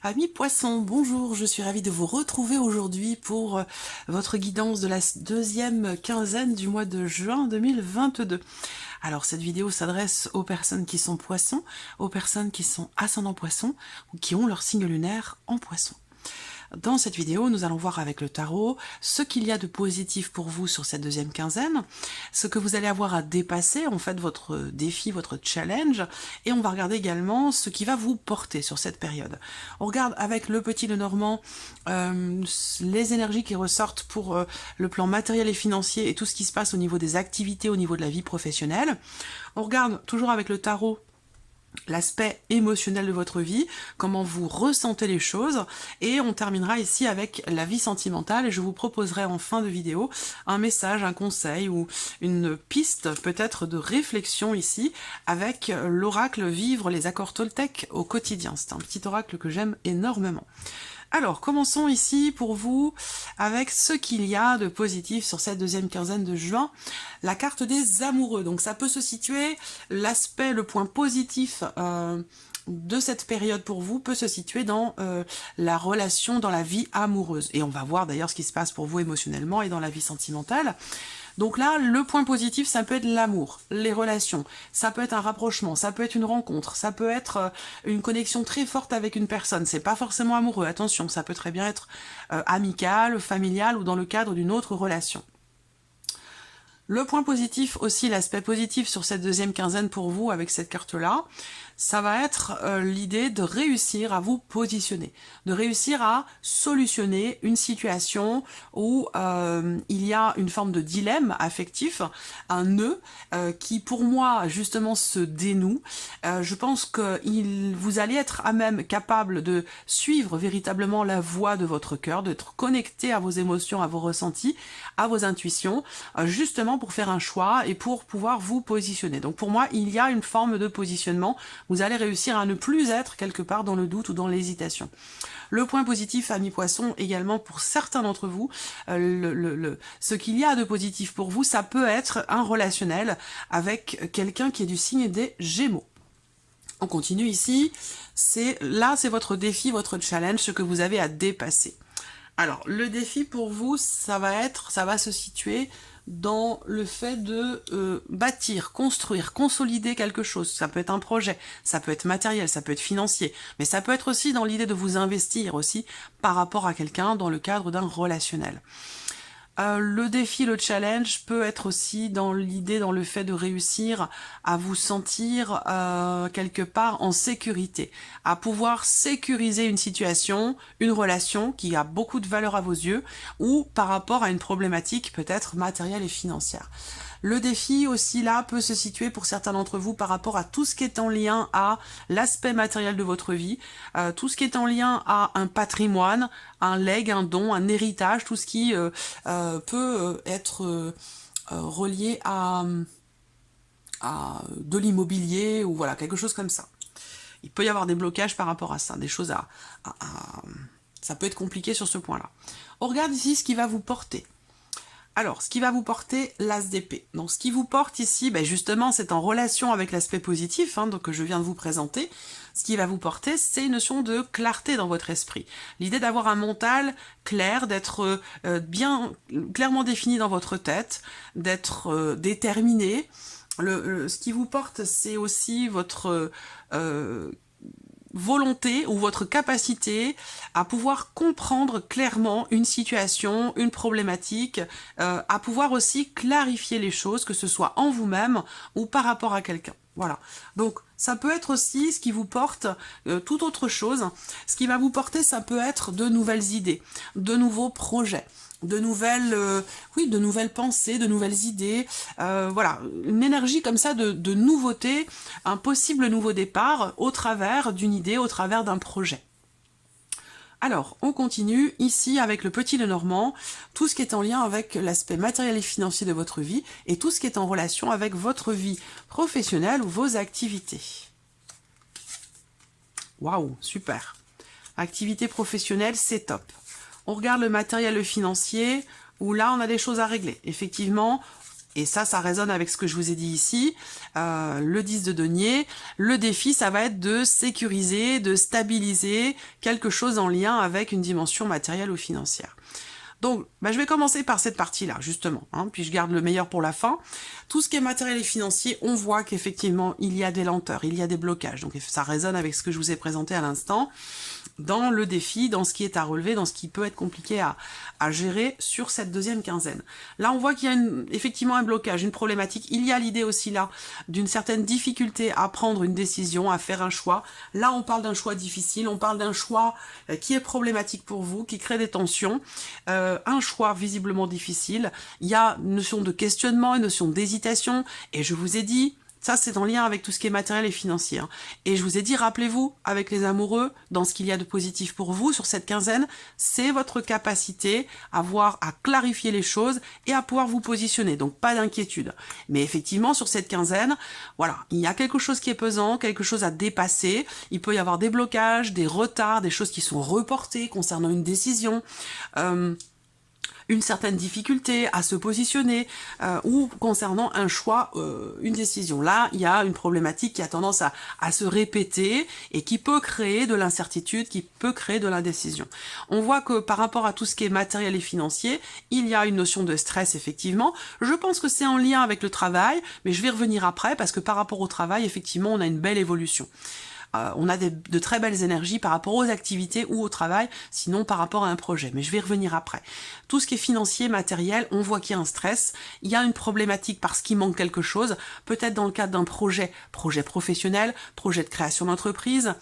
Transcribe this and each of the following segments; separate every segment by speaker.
Speaker 1: Amis poissons, bonjour, je suis ravie de vous retrouver aujourd'hui pour votre guidance de la deuxième quinzaine du mois de juin 2022. Alors cette vidéo s'adresse aux personnes qui sont poissons, aux personnes qui sont ascendant poissons ou qui ont leur signe lunaire en poisson. Dans cette vidéo, nous allons voir avec le tarot ce qu'il y a de positif pour vous sur cette deuxième quinzaine, ce que vous allez avoir à dépasser, en fait, votre défi, votre challenge, et on va regarder également ce qui va vous porter sur cette période. On regarde avec le petit Lenormand les énergies qui ressortent pour le plan matériel et financier et tout ce qui se passe au niveau des activités, au niveau de la vie professionnelle. On regarde toujours avec le tarot l'aspect émotionnel de votre vie, comment vous ressentez les choses, et on terminera ici avec la vie sentimentale, et je vous proposerai en fin de vidéo un message, un conseil ou une piste peut-être de réflexion ici avec l'oracle Vivre les accords Toltec au quotidien. C'est un petit oracle que j'aime énormément. Alors, commençons ici pour vous avec ce qu'il y a de positif sur cette deuxième quinzaine de juin. La carte des amoureux. Donc ça peut se situer, l'aspect, le point positif de cette période pour vous peut se situer dans la relation, dans la vie amoureuse. Et on va voir d'ailleurs ce qui se passe pour vous émotionnellement et dans la vie sentimentale. Donc là, le point positif, ça peut être l'amour, les relations, ça peut être un rapprochement, ça peut être une rencontre, ça peut être une connexion très forte avec une personne. C'est pas forcément amoureux, attention, ça peut très bien être amical, familial ou dans le cadre d'une autre relation. Le point positif aussi, l'aspect positif sur cette deuxième quinzaine pour vous avec cette carte-là, ça va être l'idée de réussir à vous positionner, de réussir à solutionner une situation où il y a une forme de dilemme affectif, un nœud qui pour moi justement se dénoue. Je pense que vous allez être à même capable de suivre véritablement la voie de votre cœur, d'être connecté à vos émotions, à vos ressentis, à vos intuitions, justement pour faire un choix et pour pouvoir vous positionner. Donc pour moi, il y a une forme de positionnement. Vous allez réussir à ne plus être quelque part dans le doute ou dans l'hésitation. Le point positif, amis poissons, également pour certains d'entre vous, ce qu'il y a de positif pour vous, ça peut être un relationnel avec quelqu'un qui est du signe des Gémeaux. On continue ici, c'est votre défi, votre challenge, ce que vous avez à dépasser. Alors, le défi pour vous, ça va se situer dans le fait de bâtir, construire, consolider quelque chose. Ça peut être un projet, ça peut être matériel, ça peut être financier, mais ça peut être aussi dans l'idée de vous investir aussi par rapport à quelqu'un dans le cadre d'un relationnel. Le défi, le challenge peut être aussi dans l'idée, dans le fait de réussir à vous sentir quelque part en sécurité, à pouvoir sécuriser une situation, une relation qui a beaucoup de valeur à vos yeux ou par rapport à une problématique peut-être matérielle et financière. Le défi aussi là peut se situer pour certains d'entre vous par rapport à tout ce qui est en lien à l'aspect matériel de votre vie, tout ce qui est en lien à un patrimoine, un legs, un don, un héritage, tout ce qui peut être relié à de l'immobilier ou voilà, quelque chose comme ça. Il peut y avoir des blocages par rapport à ça, des choses ça peut être compliqué sur ce point-là. On regarde ici ce qui va vous porter. Alors, ce qui va vous porter, l'as d'épée. Donc, ce qui vous porte ici, justement, c'est en relation avec l'aspect positif donc, que je viens de vous présenter. Ce qui va vous porter, c'est une notion de clarté dans votre esprit. L'idée d'avoir un mental clair, d'être bien clairement défini dans votre tête, d'être déterminé. Ce qui vous porte, c'est aussi votre volonté ou votre capacité à pouvoir comprendre clairement une situation, une problématique, à pouvoir aussi clarifier les choses, que ce soit en vous-même ou par rapport à quelqu'un. Voilà. Donc, ça peut être aussi ce qui vous porte toute autre chose. Ce qui va vous porter, ça peut être de nouvelles idées, de nouveaux projets, de nouvelles pensées, de nouvelles idées, voilà, une énergie comme ça de nouveauté, un possible nouveau départ au travers d'une idée, au travers d'un projet. Alors, on continue ici avec le petit Lenormand, tout ce qui est en lien avec l'aspect matériel et financier de votre vie et tout ce qui est en relation avec votre vie professionnelle ou vos activités. Waouh, super. Activité professionnelle, c'est top. On regarde le matériel, le financier, où là, on a des choses à régler. Effectivement, Et ça résonne avec ce que je vous ai dit ici. Le 10 de denier, le défi, ça va être de sécuriser, de stabiliser quelque chose en lien avec une dimension matérielle ou financière. Donc, je vais commencer par cette partie-là, justement, puis je garde le meilleur pour la fin. Tout ce qui est matériel et financier, on voit qu'effectivement, il y a des lenteurs, il y a des blocages. Donc, ça résonne avec ce que je vous ai présenté à l'instant, dans le défi, dans ce qui est à relever, dans ce qui peut être compliqué à gérer sur cette deuxième quinzaine. Là, on voit qu'il y a effectivement un blocage, une problématique. Il y a l'idée aussi là d'une certaine difficulté à prendre une décision, à faire un choix. Là, on parle d'un choix difficile, on parle d'un choix qui est problématique pour vous, qui crée des tensions. Un choix visiblement difficile. Il y a une notion de questionnement, une notion d'hésitation. Et je vous ai dit, ça, c'est en lien avec tout ce qui est matériel et financier. Et je vous ai dit, rappelez-vous, avec les amoureux, dans ce qu'il y a de positif pour vous sur cette quinzaine, c'est votre capacité à clarifier les choses et à pouvoir vous positionner. Donc, pas d'inquiétude. Mais effectivement, sur cette quinzaine, voilà, il y a quelque chose qui est pesant, quelque chose à dépasser. Il peut y avoir des blocages, des retards, des choses qui sont reportées concernant une décision. Une certaine difficulté à se positionner ou concernant un choix, une décision. Là, il y a une problématique qui a tendance à se répéter et qui peut créer de l'incertitude, qui peut créer de l'indécision. On voit que par rapport à tout ce qui est matériel et financier, il y a une notion de stress, effectivement. Je pense que c'est en lien avec le travail, mais je vais revenir après parce que par rapport au travail, effectivement, on a une belle évolution. On a de très belles énergies par rapport aux activités ou au travail, sinon par rapport à un projet. Mais je vais y revenir après. Tout ce qui est financier, matériel, on voit qu'il y a un stress, il y a une problématique parce qu'il manque quelque chose, peut-être dans le cadre d'un projet professionnel, projet de création d'entreprise.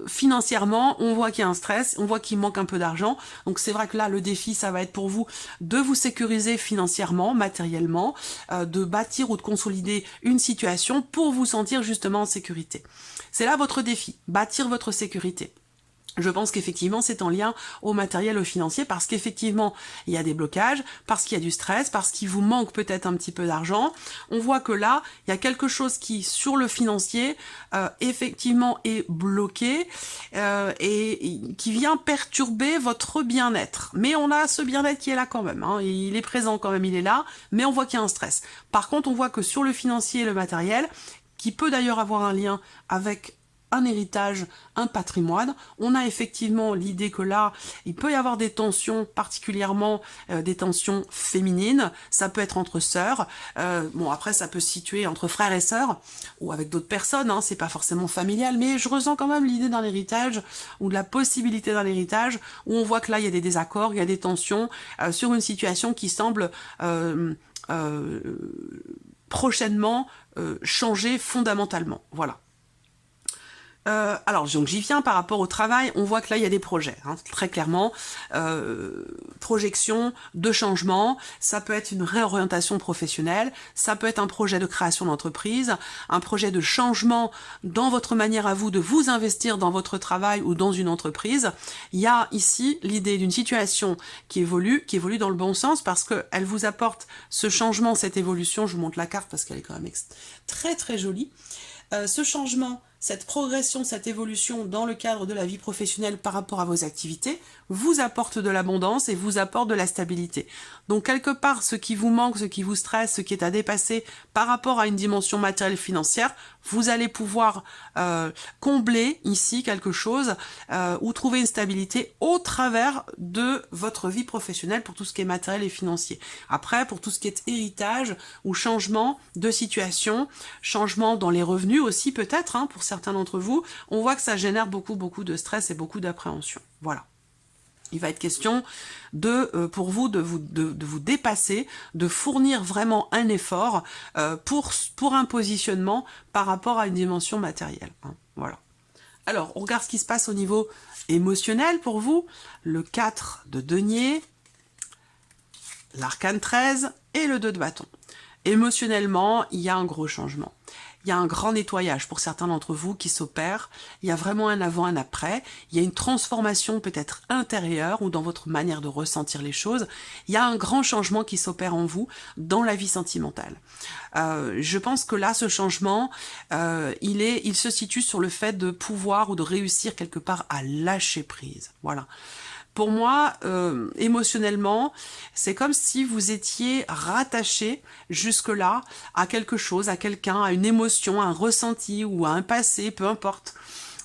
Speaker 1: Financièrement, on voit qu'il y a un stress, on voit qu'il manque un peu d'argent. Donc c'est vrai que là, le défi, ça va être pour vous de vous sécuriser financièrement, matériellement, de bâtir ou de consolider une situation pour vous sentir justement en sécurité. C'est là votre défi, bâtir votre sécurité. Je pense qu'effectivement, c'est en lien au matériel, au financier, parce qu'effectivement, il y a des blocages, parce qu'il y a du stress, parce qu'il vous manque peut-être un petit peu d'argent. On voit que là, il y a quelque chose qui, sur le financier, effectivement est bloqué et qui vient perturber votre bien-être. Mais on a ce bien-être qui est là quand même, il est présent quand même, il est là, mais on voit qu'il y a un stress. Par contre, on voit que sur le financier et le matériel, qui peut d'ailleurs avoir un lien avec un héritage, un patrimoine. On a effectivement l'idée que là, il peut y avoir des tensions, particulièrement des tensions féminines. Ça peut être entre sœurs. Bon, après, ça peut se situer entre frères et sœurs ou avec d'autres personnes. C'est pas forcément familial, mais je ressens quand même l'idée d'un héritage ou de la possibilité d'un héritage où on voit que là, il y a des désaccords, il y a des tensions sur une situation qui semble prochainement changer fondamentalement. Voilà. Alors donc j'y viens par rapport au travail, on voit que là il y a des projets, très clairement, projection de changement, ça peut être une réorientation professionnelle, ça peut être un projet de création d'entreprise, un projet de changement dans votre manière à vous de vous investir dans votre travail ou dans une entreprise. Il y a ici l'idée d'une situation qui évolue dans le bon sens parce qu'elle vous apporte ce changement, cette évolution. Je vous montre la carte parce qu'elle est quand même très très jolie. Ce changement, cette progression, cette évolution dans le cadre de la vie professionnelle par rapport à vos activités vous apporte de l'abondance et vous apporte de la stabilité. Donc quelque part, ce qui vous manque, ce qui vous stresse, ce qui est à dépasser par rapport à une dimension matérielle financière, vous allez pouvoir combler ici quelque chose ou trouver une stabilité au travers de votre vie professionnelle pour tout ce qui est matériel et financier. Après, pour tout ce qui est héritage ou changement de situation, changement dans les revenus aussi peut-être, pour certains d'entre vous, on voit que ça génère beaucoup de stress et beaucoup d'appréhension. Voilà. Il va être question pour vous de vous dépasser, de fournir vraiment un effort pour un positionnement par rapport à une dimension matérielle. Voilà. Alors, on regarde ce qui se passe au niveau émotionnel pour vous. Le 4 de denier, l'arcane 13 et le 2 de bâton. Émotionnellement, il y a un gros changement. Il y a un grand nettoyage pour certains d'entre vous qui s'opère. Il y a vraiment un avant, un après. Il y a une transformation peut-être intérieure ou dans votre manière de ressentir les choses. Il y a un grand changement qui s'opère en vous dans la vie sentimentale. Je pense que là, ce changement, il se situe sur le fait de pouvoir ou de réussir quelque part à lâcher prise. Voilà. Pour moi, émotionnellement, c'est comme si vous étiez rattaché jusque-là à quelque chose, à quelqu'un, à une émotion, à un ressenti ou à un passé, peu importe.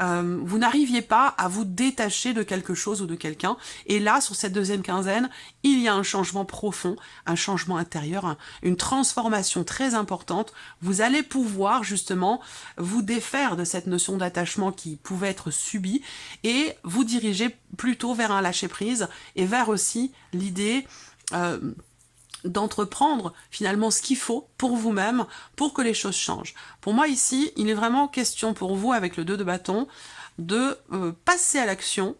Speaker 1: Vous n'arriviez pas à vous détacher de quelque chose ou de quelqu'un. Et là, sur cette deuxième quinzaine, il y a un changement profond, un changement intérieur, une transformation très importante. Vous allez pouvoir justement vous défaire de cette notion d'attachement qui pouvait être subie et vous diriger plutôt vers un lâcher-prise et vers aussi l'idée d'entreprendre finalement ce qu'il faut pour vous-même, pour que les choses changent. Pour moi ici, il est vraiment question pour vous, avec le 2 de bâton, de passer à l'action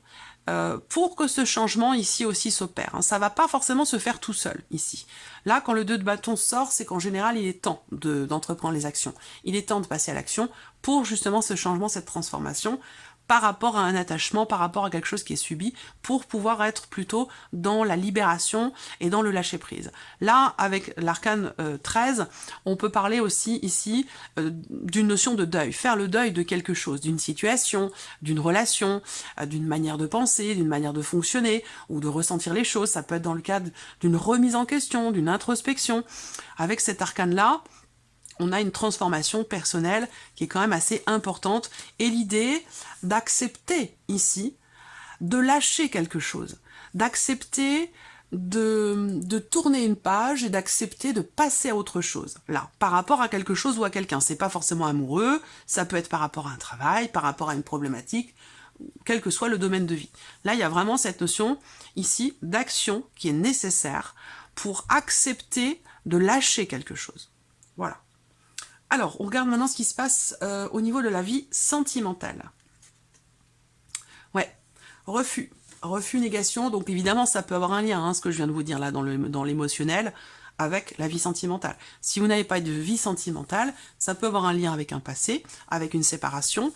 Speaker 1: pour que ce changement ici aussi s'opère. Ça va pas forcément se faire tout seul ici. Là, quand le 2 de bâton sort, c'est qu'en général, il est temps d'entreprendre les actions. Il est temps de passer à l'action pour justement ce changement, cette transformation, par rapport à un attachement, par rapport à quelque chose qui est subi, pour pouvoir être plutôt dans la libération et dans le lâcher-prise. Là, avec l'arcane 13, on peut parler aussi ici d'une notion de deuil, faire le deuil de quelque chose, d'une situation, d'une relation, d'une manière de penser, d'une manière de fonctionner, ou de ressentir les choses. Ça peut être dans le cadre d'une remise en question, d'une introspection. Avec cet arcane-là, on a une transformation personnelle qui est quand même assez importante, et l'idée d'accepter ici, de lâcher quelque chose, d'accepter de tourner une page et d'accepter de passer à autre chose. Là, par rapport à quelque chose ou à quelqu'un, c'est pas forcément amoureux, ça peut être par rapport à un travail, par rapport à une problématique, quel que soit le domaine de vie. Là, il y a vraiment cette notion ici d'action qui est nécessaire pour accepter de lâcher quelque chose. Voilà. Alors, on regarde maintenant ce qui se passe au niveau de la vie sentimentale. Ouais, refus, négation, donc évidemment ça peut avoir un lien, ce que je viens de vous dire là dans l'émotionnel, avec la vie sentimentale. Si vous n'avez pas de vie sentimentale, ça peut avoir un lien avec un passé, avec une séparation,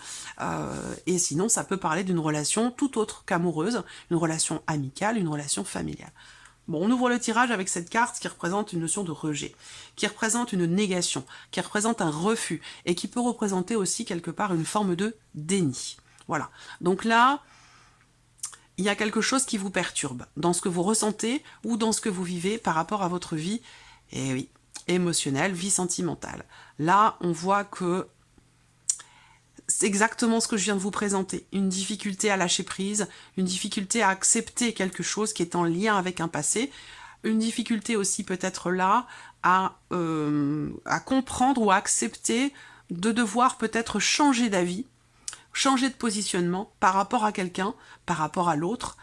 Speaker 1: et sinon ça peut parler d'une relation tout autre qu'amoureuse, une relation amicale, une relation familiale. Bon, on ouvre le tirage avec cette carte qui représente une notion de rejet, qui représente une négation, qui représente un refus, et qui peut représenter aussi quelque part une forme de déni. Voilà. Donc là, il y a quelque chose qui vous perturbe dans ce que vous ressentez ou dans ce que vous vivez par rapport à votre vie, et oui, émotionnelle, vie sentimentale. Là, on voit que c'est exactement ce que je viens de vous présenter. Une difficulté à lâcher prise, une difficulté à accepter quelque chose qui est en lien avec un passé, une difficulté aussi peut-être là à comprendre ou à accepter de devoir peut-être changer d'avis, changer de positionnement par rapport à quelqu'un, par rapport à l'autre,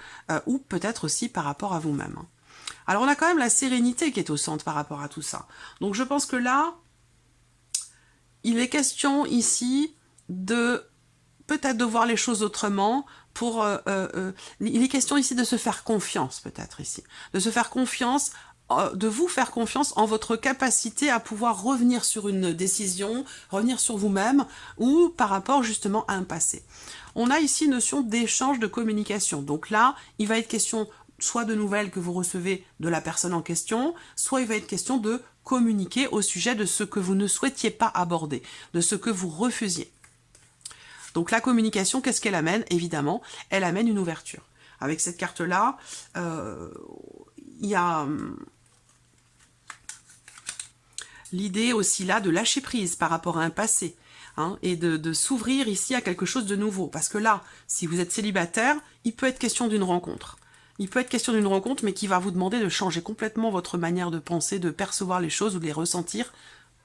Speaker 1: ou peut-être aussi par rapport à vous-même. Alors on a quand même la sérénité qui est au centre par rapport à tout ça. Donc je pense que là, il est question ici de peut-être de voir les choses autrement, il est question ici de se faire confiance peut-être ici, de se faire confiance, de vous faire confiance en votre capacité à pouvoir revenir sur une décision, revenir sur vous-même ou par rapport justement à un passé. On a ici une notion d'échange, de communication, donc là il va être question soit de nouvelles que vous recevez de la personne en question, soit il va être question de communiquer au sujet de ce que vous ne souhaitiez pas aborder, de ce que vous refusiez. Donc la communication, qu'est-ce qu'elle amène? Évidemment, elle amène une ouverture. Avec cette carte-là, il y a l'idée aussi là de lâcher prise par rapport à un passé, et de s'ouvrir ici à quelque chose de nouveau. Parce que là, si vous êtes célibataire, il peut être question d'une rencontre. Il peut être question d'une rencontre, mais qui va vous demander de changer complètement votre manière de penser, de percevoir les choses ou de les ressentir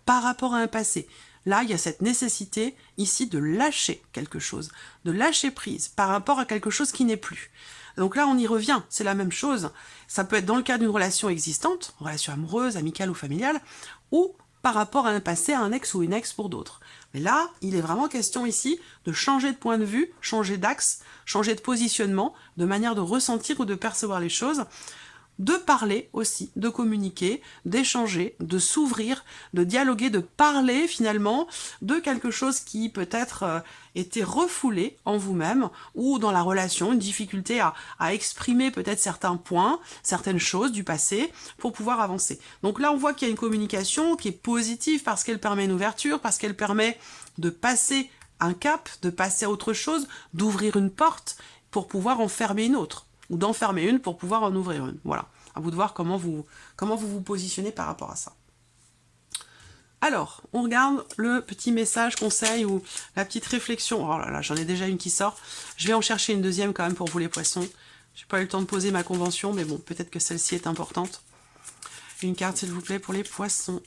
Speaker 1: par rapport à un passé. Là, il y a cette nécessité ici de lâcher quelque chose, de lâcher prise par rapport à quelque chose qui n'est plus. Donc là, on y revient, c'est la même chose. Ça peut être dans le cas d'une relation existante, relation amoureuse, amicale ou familiale, ou par rapport à un passé, à un ex ou une ex pour d'autres. Mais là, il est vraiment question ici de changer de point de vue, changer d'axe, changer de positionnement, de manière de ressentir ou de percevoir les choses, de parler aussi, de communiquer, d'échanger, de s'ouvrir, de dialoguer, de parler finalement de quelque chose qui peut-être était refoulé en vous-même ou dans la relation, une difficulté à exprimer peut-être certains points, certaines choses du passé pour pouvoir avancer. Donc là, on voit qu'il y a une communication qui est positive parce qu'elle permet une ouverture, parce qu'elle permet de passer un cap, de passer à autre chose, d'ouvrir une porte pour pouvoir en fermer une autre. ou d'en fermer une pour pouvoir en ouvrir une. Voilà, à vous de voir comment vous vous positionnez par rapport à ça. Alors, on regarde le petit message, conseil ou la petite réflexion. Oh là là, j'en ai déjà une qui sort. Je vais en chercher une deuxième quand même pour vous les poissons. J'ai pas eu le temps de poser ma convention, mais bon, peut-être que celle-ci est importante. Une carte, s'il vous plaît, pour les poissons.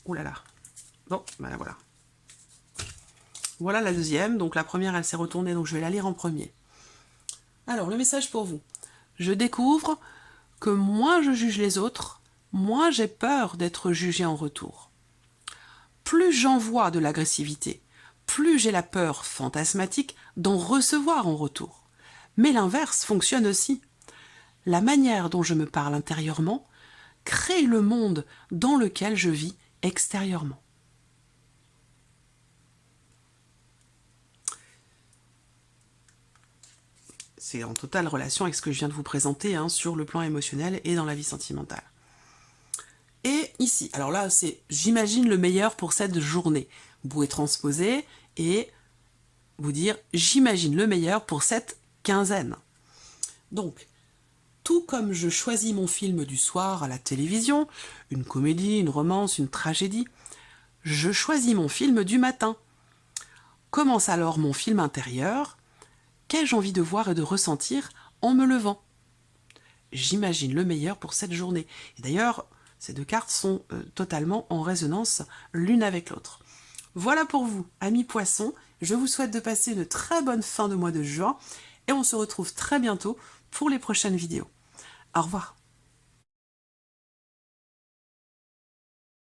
Speaker 1: Ouh là là. Bon, ben voilà. Voilà la deuxième. Donc la première, elle s'est retournée, donc je vais la lire en premier. Alors, le message pour vous. Je découvre que moins je juge les autres, moins j'ai peur d'être jugé en retour. Plus j'envoie de l'agressivité, plus j'ai la peur fantasmatique d'en recevoir en retour. Mais l'inverse fonctionne aussi. La manière dont je me parle intérieurement crée le monde dans lequel je vis extérieurement. C'est en totale relation avec ce que je viens de vous présenter sur le plan émotionnel et dans la vie sentimentale. Et ici, alors là, c'est j'imagine le meilleur pour cette journée. Vous pouvez transposer et vous dire j'imagine le meilleur pour cette quinzaine. Donc, tout comme je choisis mon film du soir à la télévision, une comédie, une romance, une tragédie, je choisis mon film du matin. Commence alors mon film intérieur. Qu'ai-je envie de voir et de ressentir en me levant? J'imagine le meilleur pour cette journée. Et d'ailleurs, ces deux cartes sont totalement en résonance l'une avec l'autre. Voilà pour vous, amis poissons. Je vous souhaite de passer une très bonne fin de mois de juin et on se retrouve très bientôt pour les prochaines vidéos. Au revoir.